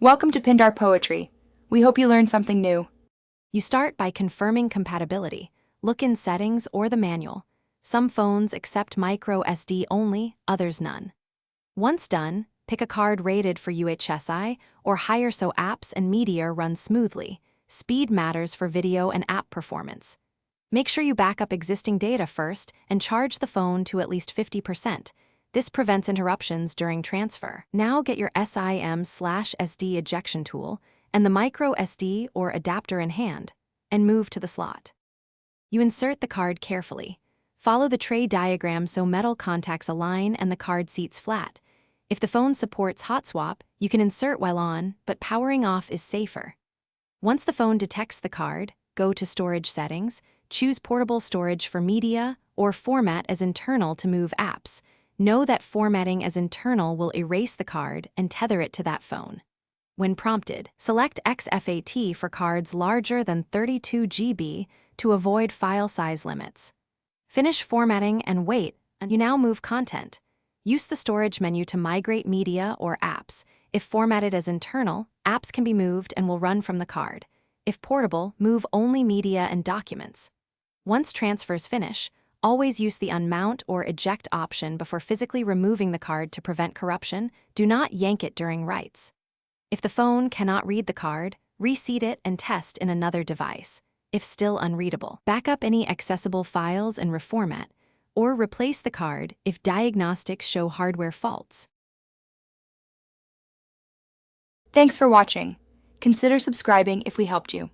Welcome to Pindar Poetry. We hope you learned something new. You start by confirming compatibility. Look in Settings or the manual. Some phones accept micro SD only, others none. Once done, pick a card rated for UHSI or higher so apps and media run smoothly. Speed matters for video and app performance. Make sure you back up existing data first and charge the phone to at least 50%. This prevents interruptions during transfer. Now get your SIM/SD ejection tool and the micro SD or adapter in hand, and move to the slot. You insert the card carefully. Follow the tray diagram so metal contacts align and the card seats flat. If the phone supports hot swap, you can insert while on, but powering off is safer. Once the phone detects the card, go to Storage Settings, choose Portable Storage for media or Format as internal to move apps. Know that formatting as internal will erase the card and tether it to that phone. When prompted, select XFAT for cards larger than 32 GB to avoid file size limits. Finish formatting and wait, and you now move content. Use the storage menu to migrate media or apps. If formatted as internal, apps can be moved and will run from the card. If portable, move only media and documents. Once transfers finish, always use the unmount or eject option before physically removing the card to prevent corruption. Do not yank it during writes. If the phone cannot read the card, reseat it and test in another device. If still unreadable, back up any accessible files and reformat, or replace the card if diagnostics show hardware faults. Thanks for watching. Consider subscribing if we helped you.